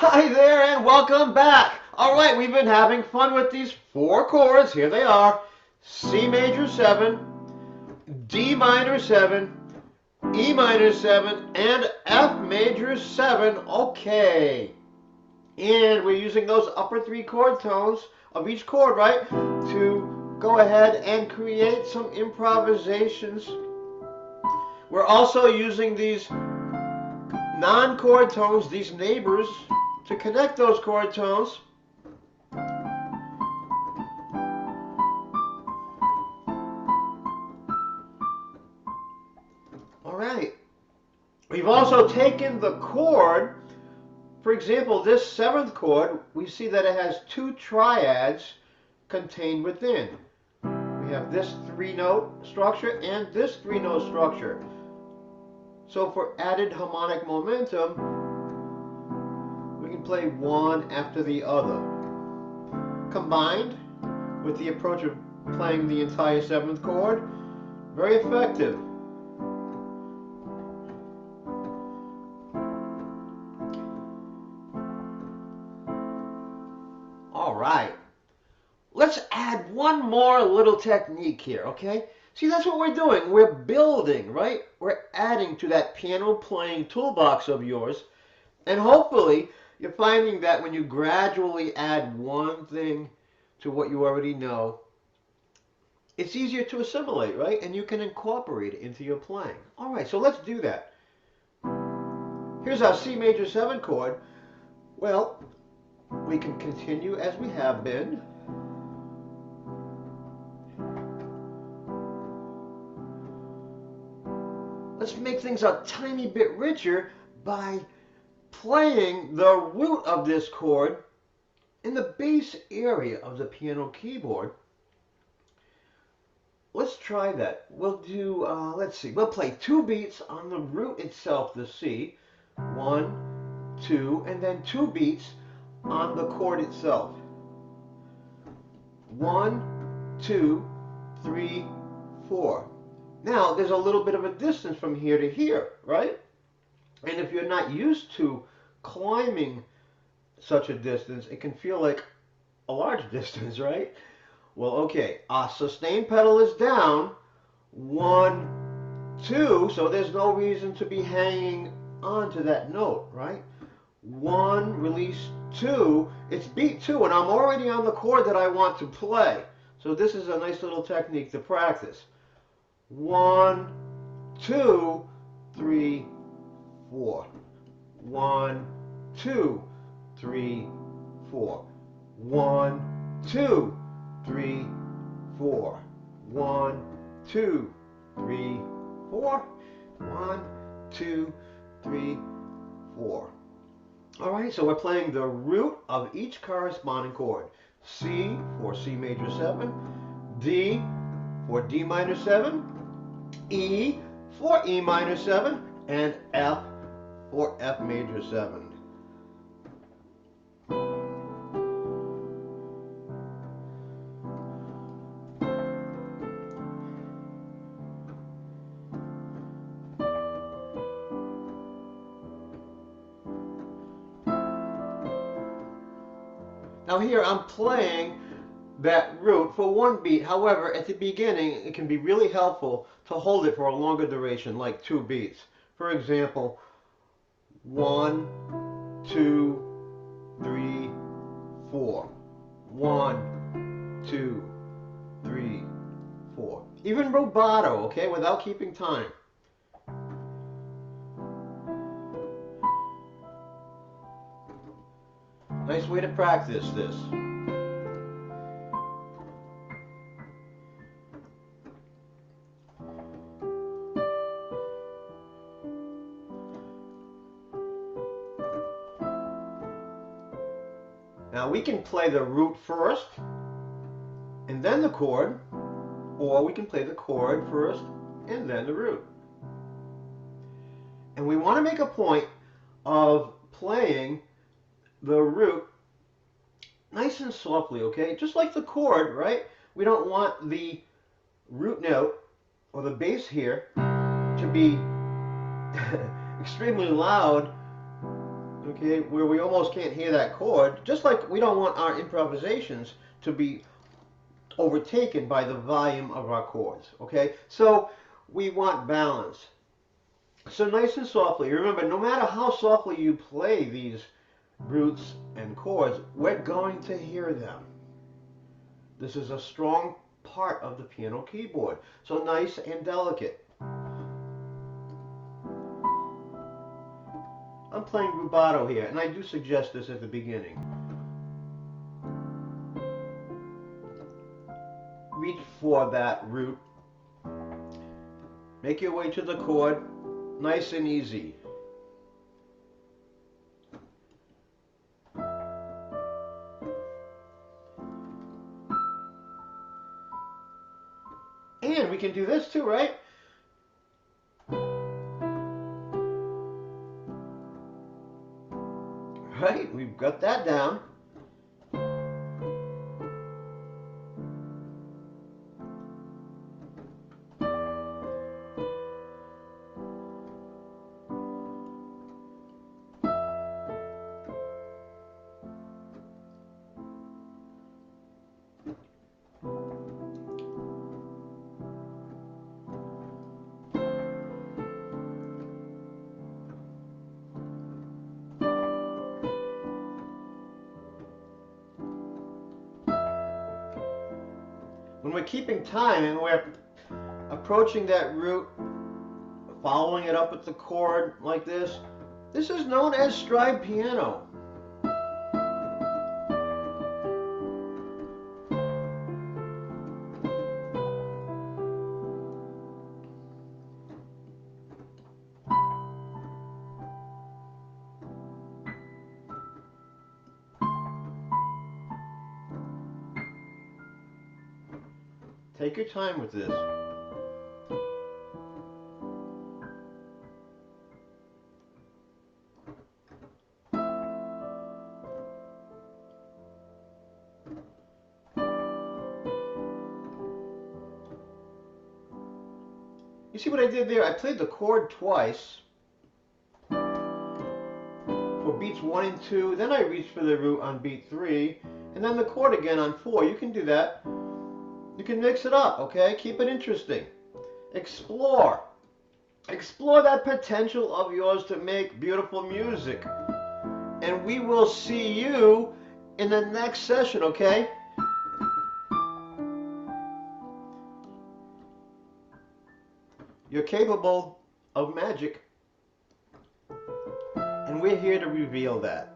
Hi there and welcome back. All right, we've been having fun with these four chords. Here they are. C major 7, D minor 7, E minor 7, and F major 7. Okay. And we're using those upper three chord tones of each chord, right, to go ahead and create some improvisations. We're also using these non-chord tones, these neighbors, to connect those chord tones. All right. We've also taken the chord, for example, this seventh chord, we see that it has two triads contained within. We have this three-note structure and this three-note structure. So for added harmonic momentum, we can play one after the other. Combined with the approach of playing the entire seventh chord, very effective. All right. Let's add one more little technique here, okay? See, that's what we're doing. We're building, right? We're adding to that piano playing toolbox of yours. And hopefully, you're finding that when you gradually add one thing to what you already know, it's easier to assimilate, right? And you can incorporate it into your playing. All right, so let's do that. Here's our C major 7 chord. Well, we can continue as we have been. Let's make things a tiny bit richer by playing the root of this chord in the bass area of the piano keyboard. Let's try that. We'll do, let's see, we'll play 2 beats on the root itself, the C. 1, 2, and then 2 beats on the chord itself. 1, 2, 3, 4. Now, there's a little bit of a distance from here to here, right? And if you're not used to climbing such a distance, it can feel like a large distance, right? Well, okay, our sustain pedal is down, 1, 2, so there's no reason to be hanging on to that note, right? 1, release 2, it's beat 2, and I'm already on the chord that I want to play. So this is a nice little technique to practice. 1, 2, 3, 4. 1, 2, 3, 4. 1, 2, 3, 4. 1, 2, 3, 4. 1, 2, 3, 4. All right, so we're playing the root of each corresponding chord. C for C major 7, D for D minor 7, E for E minor 7, and F for F major 7. Now here I'm playing that root for 1 beat. However, at the beginning, it can be really helpful to hold it for a longer duration, like 2 beats. For example, 1, 2, 3, 4. 1, 2, 3, 4. Even rubato, okay, without keeping time. Nice way to practice this. Now we can play the root first and then the chord, or we can play the chord first and then the root. And we want to make a point of playing the root nice and softly, okay? Just like the chord, right? We don't want the root note or the bass here to be extremely loud okay, where we almost can't hear that chord, just like we don't want our improvisations to be overtaken by the volume of our chords, okay? So we want balance. So nice and softly. Remember, no matter how softly you play these roots and chords, we're going to hear them. This is a strong part of the piano keyboard. So nice and delicate. I'm playing rubato here, and I do suggest this at the beginning. Reach for that root. Make your way to the chord, nice and easy. And we can do this too, right? Right, we've got that down. When we're keeping time and we're approaching that root, following it up with the chord like this, this is known as stride piano. Take your time with this. You see what I did there? I played the chord twice for beats 1 and 2, then I reached for the root on beat 3, and then the chord again on 4. You can do that. You can mix it up, okay? Keep it interesting. Explore. Explore that potential of yours to make beautiful music. And we will see you in the next session, okay? You're capable of magic. And we're here to reveal that.